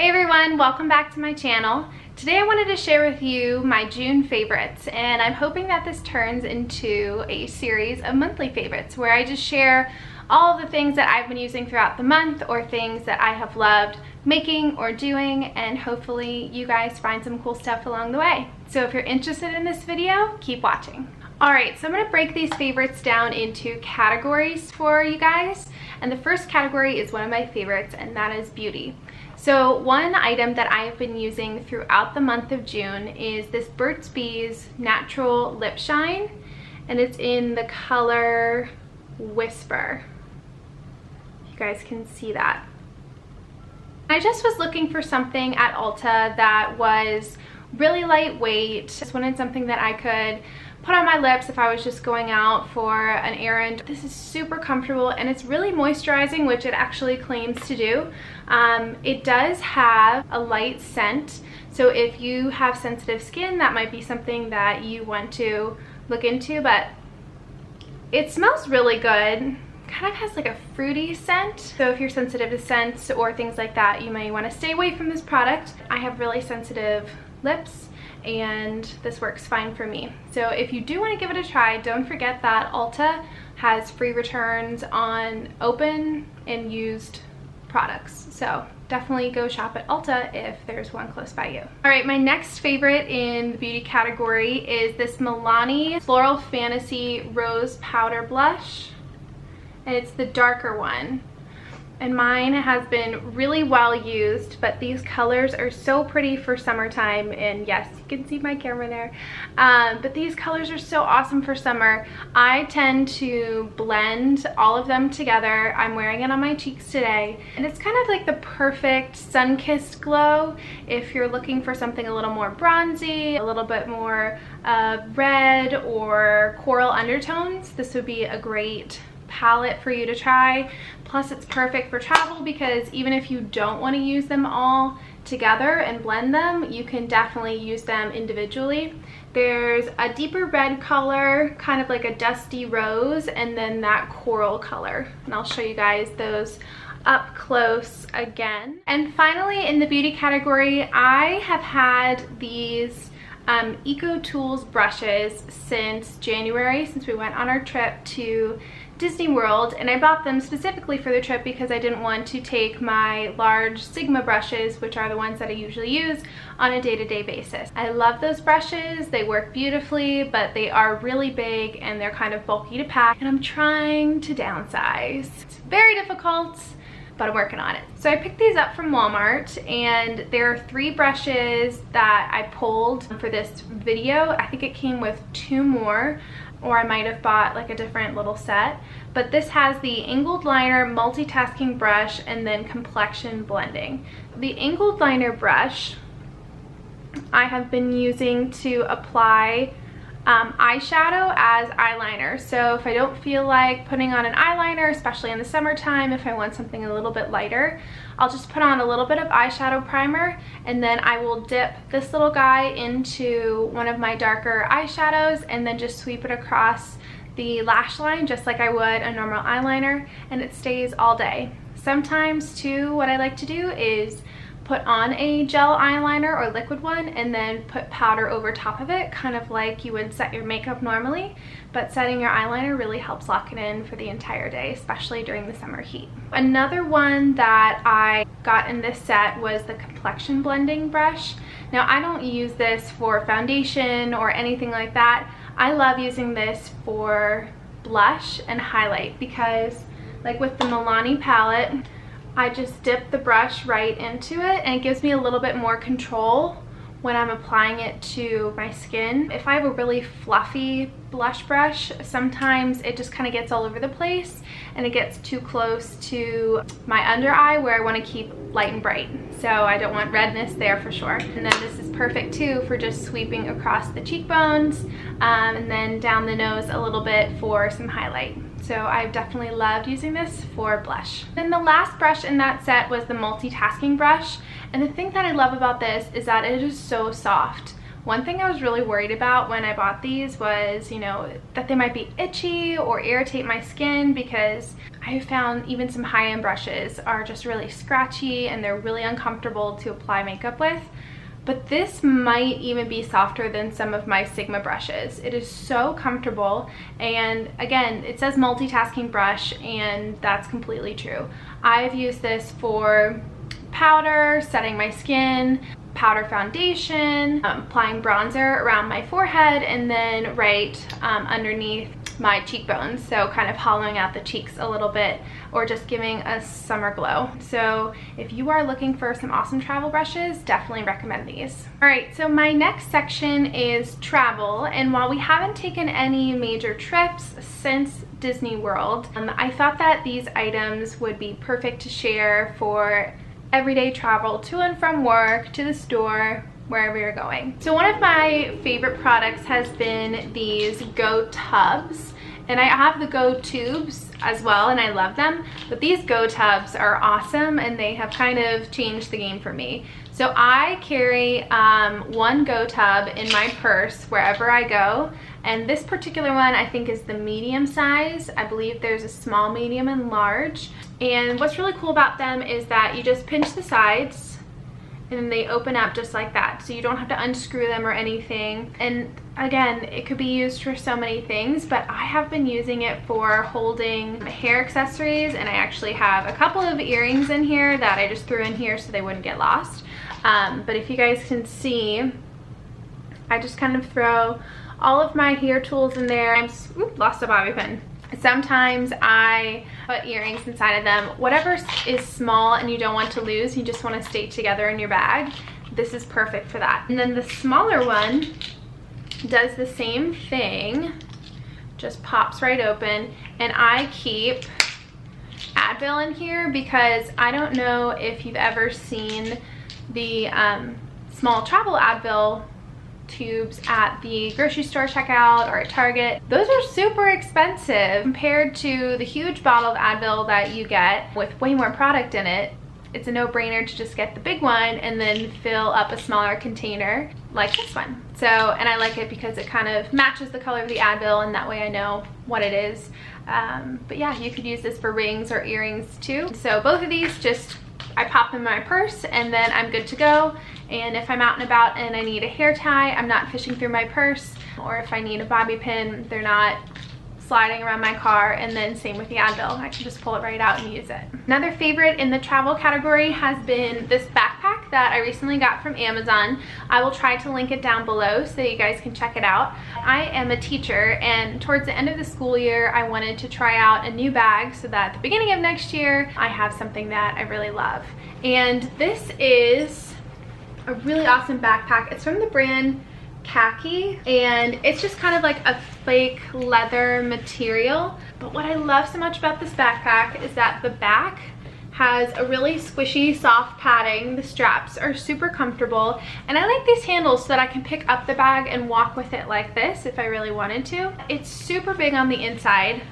Hey everyone, welcome back to my channel. Today I wanted to share with you my June favorites, and I'm hoping that this turns into a series of monthly favorites where I just share all of the things that I've been using throughout the month or things that I have loved making or doing, and hopefully you guys find some cool stuff along the way. So if you're interested in this video, keep watching. Alright, so I'm going to break these favorites down into categories for you guys, and the first category is one of my favorites, and that is beauty. So one item that I have been using throughout the month of June is this Burt's Bees Natural Lip Shine, and it's in the color Whisper. You guys can see that. I just was looking for something at Ulta that was really lightweight. Just wanted something that I could put on my lips if I was just going out for an errand. This is super comfortable and it's really moisturizing, which it actually claims to do. It does have a light scent, so if you have sensitive skin, that might be something that you want to look into, but it smells really good. Kind of has like a fruity scent, so if you're sensitive to scents or things like that, you may want to stay away from this product. I have really sensitive lips and this works fine for me. So if you do want to give it a try, don't forget that Ulta has free returns on open and used products. So definitely go shop at Ulta if there's one close by you. Alright, my next favorite in the beauty category is this Milani Floral Fantasy Rose Powder Blush. And it's the darker one. And mine has been really well used, but these colors are so pretty for summertime. And yes, you can see my camera there. But these colors are so awesome for summer. I tend to blend all of them together. I'm wearing it on my cheeks today. And it's kind of like the perfect sun-kissed glow if you're looking for something a little more bronzy, a little bit more red or coral undertones. This would be a great palette for you to try. Plus it's perfect for travel because even if you don't want to use them all together and blend them, you can definitely use them individually. There's a deeper red color, kind of like a dusty rose, and then that coral color, and I'll show you guys those up close again. And finally, in the beauty category, I have had these Ecotools brushes since January, since we went on our trip to Disney World, and I bought them specifically for the trip because I didn't want to take my large Sigma brushes, which are the ones that I usually use, on a day-to-day basis. I love those brushes. They work beautifully, but they are really big and they're kind of bulky to pack, and I'm trying to downsize. It's very difficult, but I'm working on it. So I picked these up from Walmart, and there are 3 brushes that I pulled for this video. I think it came with 2 more, or I might have bought like a different little set. But this has the angled liner, multitasking brush, and then complexion blending. The angled liner brush I have been using to apply eyeshadow as eyeliner. So if I don't feel like putting on an eyeliner, especially in the summertime, if I want something a little bit lighter, I'll just put on a little bit of eyeshadow primer, and then I will dip this little guy into one of my darker eyeshadows and then just sweep it across the lash line just like I would a normal eyeliner, and it stays all day. Sometimes too, what I like to do is put on a gel eyeliner or liquid one and then put powder over top of it, kind of like you would set your makeup normally, but setting your eyeliner really helps lock it in for the entire day, especially during the summer heat. Another one that I got in this set was the Complexion blending brush. Now I don't use this for foundation or anything like that. I love using this for blush and highlight because, like with the Milani palette, I just dip the brush right into it, and it gives me a little bit more control when I'm applying it to my skin. If I have a really fluffy blush brush, sometimes it just kind of gets all over the place and it gets too close to my under eye where I want to keep light and bright. So I don't want redness there for sure. And then this is perfect too for just sweeping across the cheekbones and then down the nose a little bit for some highlight. So I've definitely loved using this for blush. Then the last brush in that set was the Multitasking Brush. And the thing that I love about this is that it is so soft. One thing I was really worried about when I bought these was, you know, that they might be itchy or irritate my skin because I I found even some high-end brushes are just really scratchy and they're really uncomfortable to apply makeup with. But this might even be softer than some of my Sigma brushes. It is so comfortable, and again, it says multitasking brush, and that's completely true. I've used this for powder, setting my skin, powder foundation, applying bronzer around my forehead, and then right underneath my cheekbones, so kind of hollowing out the cheeks a little bit, or just giving a summer glow. So if you are looking for some awesome travel brushes, definitely recommend these. All right, so my next section is travel, and while we haven't taken any major trips since Disney World, I thought that these items would be perfect to share for everyday travel to and from work, to the store, wherever you're going. So one of my favorite products has been these Go tubs, and I have the Go tubes as well, and I love them, but these Go tubs are awesome, and they have kind of changed the game for me. So I carry one Go tub in my purse wherever I go, and this particular one I think is the medium size. I believe there's a small, medium, and large. And what's really cool about them is that you just pinch the sides and then they open up just like that, so you don't have to unscrew them or anything. And again, it could be used for so many things, but I have been using it for holding hair accessories, and I actually have a couple of earrings in here that I just threw in here so they wouldn't get lost. But if you guys can see, I just kind of throw all of my hair tools in there. Oops, lost a bobby pin. Sometimes I put earrings inside of them. Whatever is small and you don't want to lose, you just want to stay together in your bag, this is perfect for that. And then the smaller one does the same thing, just pops right open, and I keep Advil in here because I don't know if you've ever seen the small travel Advil tubes at the grocery store checkout or at Target. Those are super expensive compared to the huge bottle of Advil that you get with way more product in it. It's a no-brainer to just get the big one and then fill up a smaller container like this one. So, and I like it because it kind of matches the color of the Advil, and that way I know what it is. But yeah, you could use this for rings or earrings too. So both of these, just I pop them in my purse and then I'm good to go. And if I'm out and about and I need a hair tie, I'm not fishing through my purse. Or if I need a bobby pin, they're not sliding around my car. And then same with the Advil, I can just pull it right out and use it. Another favorite in the travel category has been this backpack that I recently got from Amazon. I will try to link it down below so you guys can check it out. I am a teacher, and towards the end of the school year, I wanted to try out a new bag so that at the beginning of next year, I have something that I really love. And this is a really awesome backpack. It's from the brand Khaki, and it's just kind of like a fake leather material. But what I love so much about this backpack is that the back has a really squishy, soft padding. The straps are super comfortable, and I like these handles so that I can pick up the bag and walk with it like this if I really wanted to. It's super big on the inside.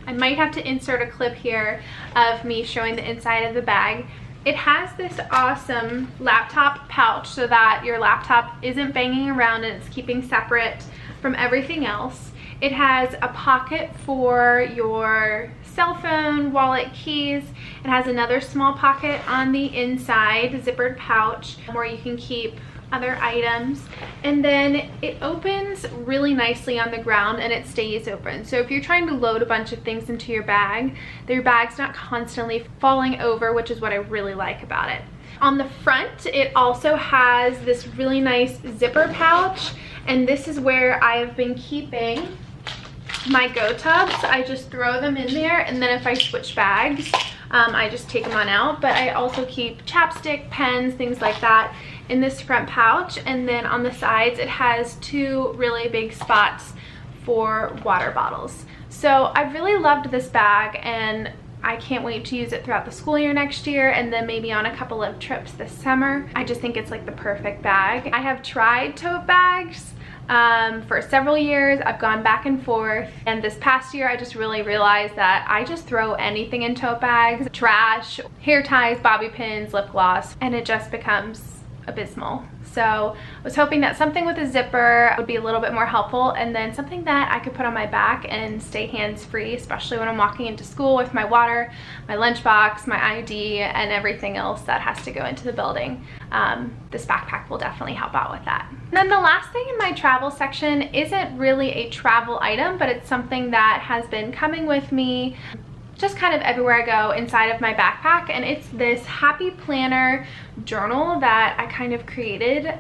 I might have to insert a clip here of me showing the inside of the bag. It has this awesome laptop pouch so that your laptop isn't banging around and it's keeping separate from everything else. It has a pocket for your cell phone, wallet, keys. It has another small pocket on the inside, zippered pouch, where you can keep other items. And then it opens really nicely on the ground and it stays open. So if you're trying to load a bunch of things into your bag, your bag's not constantly falling over, which is what I really like about it. On the front, it also has this really nice zipper pouch, and this is where I have been keeping my Go tubs. I just throw them in there, and then if I switch bags, I just take them on out. But I also keep chapstick, pens, things like that in this front pouch. And then on the sides, it has two really big spots for water bottles. So I've really loved this bag, and I can't wait to use it throughout the school year next year, and then maybe on a couple of trips this summer. I just think it's like the perfect bag. I have tried tote bags for several years. I've gone back and forth, and this past year I just really realized that I just throw anything in tote bags, trash, hair ties, bobby pins, lip gloss, and it just becomes abysmal. So I was hoping that something with a zipper would be a little bit more helpful, and then something that I could put on my back and stay hands-free, especially when I'm walking into school with my water, my lunchbox, my ID, and everything else that has to go into the building. This backpack will definitely help out with that. And then the last thing in my travel section isn't really a travel item, but it's something that has been coming with me just kind of everywhere I go inside of my backpack, and it's this Happy Planner journal that I kind of created.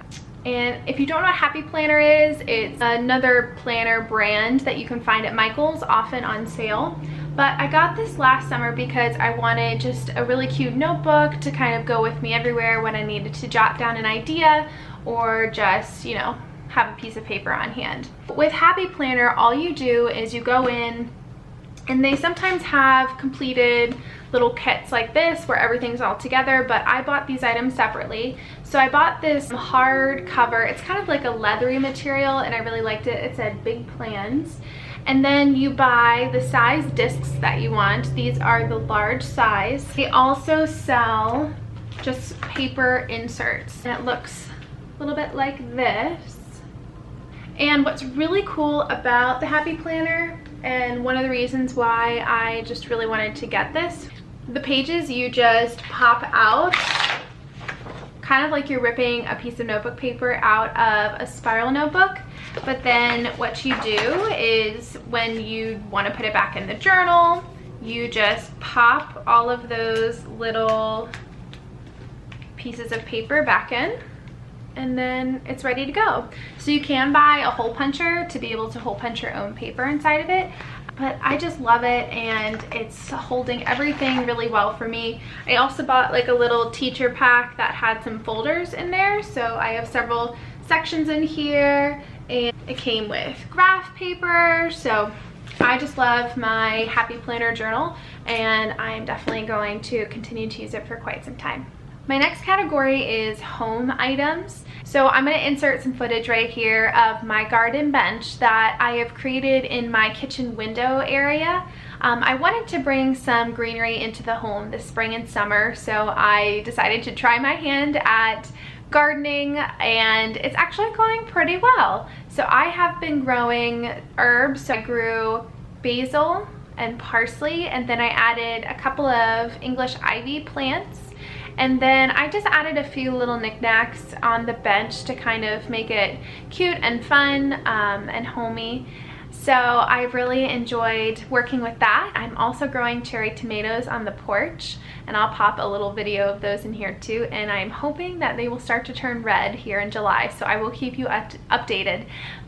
And if you don't know what Happy Planner is, it's another planner brand that you can find at Michael's, often on sale. But I got this last summer because I wanted just a really cute notebook to kind of go with me everywhere when I needed to jot down an idea or just, you know, have a piece of paper on hand. With Happy Planner, all you do is you go in, and they sometimes have completed little kits like this where everything's all together, but I bought these items separately. So I bought this hard cover. It's kind of like a leathery material, and I really liked it. It said Big Plans. And then you buy the size discs that you want. These are the large size. They also sell just paper inserts, and it looks a little bit like this. And what's really cool about the Happy Planner, and one of the reasons why I just really wanted to get this, the pages you just pop out, kind of like you're ripping a piece of notebook paper out of a spiral notebook. But then what you do is when you want to put it back in the journal, you just pop all of those little pieces of paper back in, and then it's ready to go. So you can buy a hole puncher to be able to hole punch your own paper inside of it, but I just love it, and it's holding everything really well for me. I also bought like a little teacher pack that had some folders in there, so I have several sections in here, and it came with graph paper. So I just love my Happy Planner journal, and I'm definitely going to continue to use it for quite some time. My next category is home items. So I'm going to insert some footage right here of my garden bench that I have created in my kitchen window area. I wanted to bring some greenery into the home this spring and summer, so I decided to try my hand at gardening, and it's actually going pretty well. So I have been growing herbs. So I grew basil and parsley, and then I added a couple of English ivy plants. And then I just added a few little knickknacks on the bench to kind of make it cute and fun and homey. So I've really enjoyed working with that. I'm also growing cherry tomatoes on the porch, and I'll pop a little video of those in here too. And I'm hoping that they will start to turn red here in July, so I will keep you updated.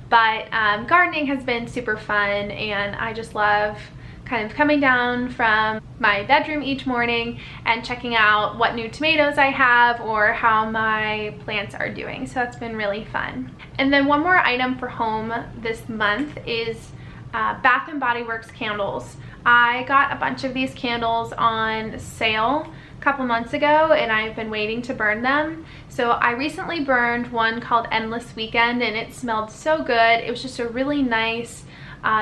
But gardening has been super fun, and I just love kind of coming down from my bedroom each morning and checking out what new tomatoes I have or how my plants are doing. So that's been really fun. And then one more item for home this month is Bath & Body Works candles. I got a bunch of these candles on sale a couple months ago, and I've been waiting to burn them. So I recently burned one called Endless Weekend, and it smelled so good. It was just a really nice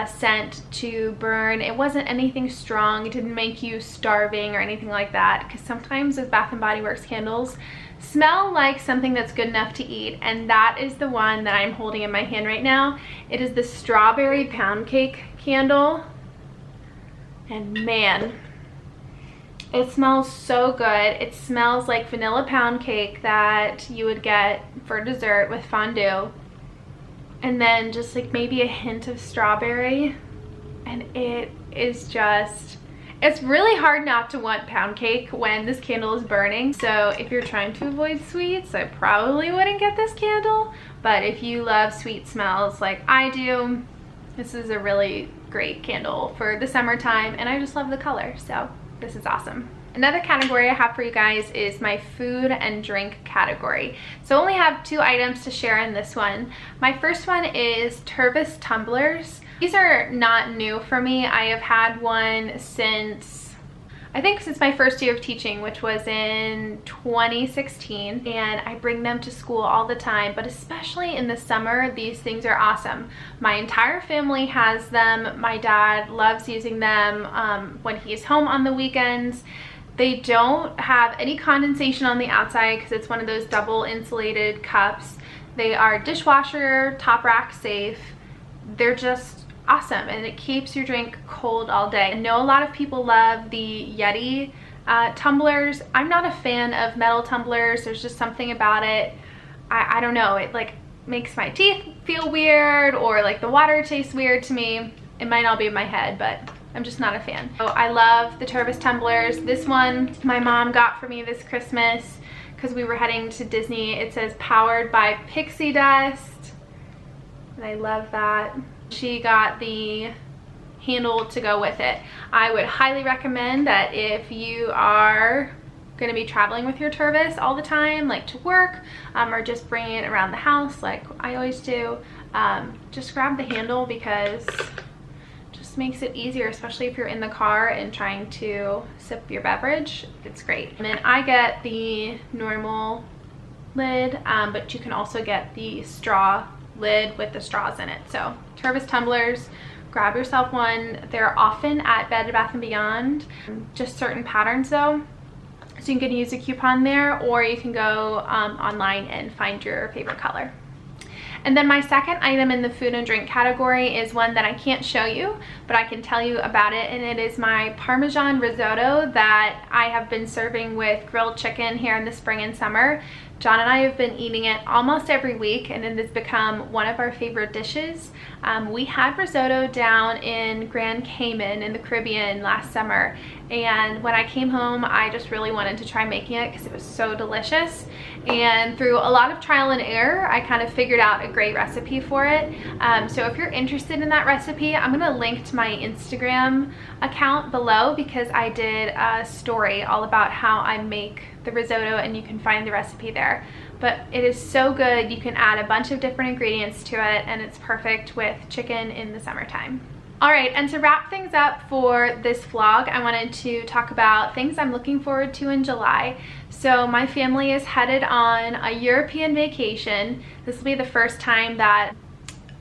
scent to burn. It wasn't anything strong. It didn't make you starving or anything like that, because sometimes with Bath & Body Works candles smell like something that's good enough to eat, and that is the one that I'm holding in my hand right now. It is the strawberry pound cake candle, and man, it smells so good. It smells like vanilla pound cake that you would get for dessert with fondue, and then just like maybe a hint of strawberry, and it is just, it's really hard not to want pound cake when this candle is burning. So if you're trying to avoid sweets, I probably wouldn't get this candle, but if you love sweet smells like I do, this is a really great candle for the summertime, and I just love the color, so this is awesome. Another category I have for you guys is my food and drink category. So I only have 2 items to share in this one. My first one is Tervis tumblers. These are not new for me. I have had one since, I think since my first year of teaching, which was in 2016, and I bring them to school all the time, but especially in the summer, these things are awesome. My entire family has them. My dad loves using them when he's home on the weekends. They don't have any condensation on the outside because it's one of those double insulated cups. They are dishwasher, top rack safe. They're just awesome, and it keeps your drink cold all day. I know a lot of people love the Yeti tumblers. I'm not a fan of metal tumblers. There's just something about it. I don't know, it like makes my teeth feel weird, or like the water tastes weird to me. It might all be in my head, but I'm just not a fan. So I love the Tervis tumblers. This one my mom got for me this Christmas because we were heading to Disney. It says powered by pixie dust, and I love that. She got the handle to go with it. I would highly recommend that if you are going to be traveling with your Tervis all the time, like to work, or just bringing it around the house like I always do, just grab the handle because makes it easier, especially if you're in the car and trying to sip your beverage. It's great. And then I get the normal lid, but you can also get the straw lid with the straws in it. So Tervis tumblers, grab yourself one. They're often at Bed Bath & Beyond, just certain patterns though. So you can use a coupon there, or you can go online and find your favorite color. And then my second item in the food and drink category is one that I can't show you, but I can tell you about it, and it is my Parmesan Risotto that I have been serving with grilled chicken here in the spring and summer. John and I have been eating it almost every week, and it has become one of our favorite dishes. We had risotto down in Grand Cayman in the Caribbean last summer, and when I came home I just really wanted to try making it because it was so delicious. And through a lot of trial and error, I kind of figured out a great recipe for it. So if you're interested in that recipe, I'm going to link to my Instagram account below because I did a story all about how I make the risotto, and you can find the recipe there. But it is so good. You can add a bunch of different ingredients to it, and it's perfect with chicken in the summertime. All right, and to wrap things up for this vlog, I wanted to talk about things I'm looking forward to in July. So my family is headed on a European vacation. This will be the first time that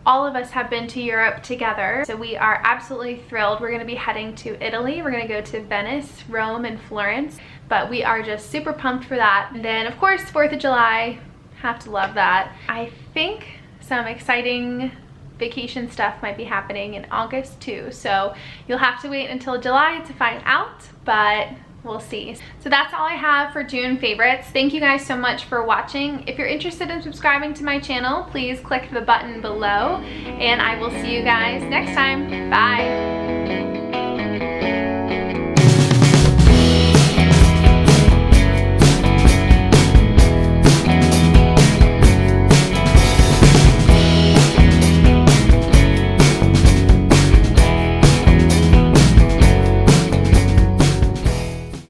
all of us have been to Europe together. So we are absolutely thrilled. We're gonna be heading to Italy. We're gonna go to Venice, Rome, and Florence, but we are just super pumped for that. And then of course, 4th of July, have to love that. I think some exciting vacation stuff might be happening in August too, so you'll have to wait until July to find out, but we'll see. So that's all I have for June favorites. Thank you guys so much for watching. If you're interested in subscribing to my channel, please click the button below, and I will see you guys next time. Bye.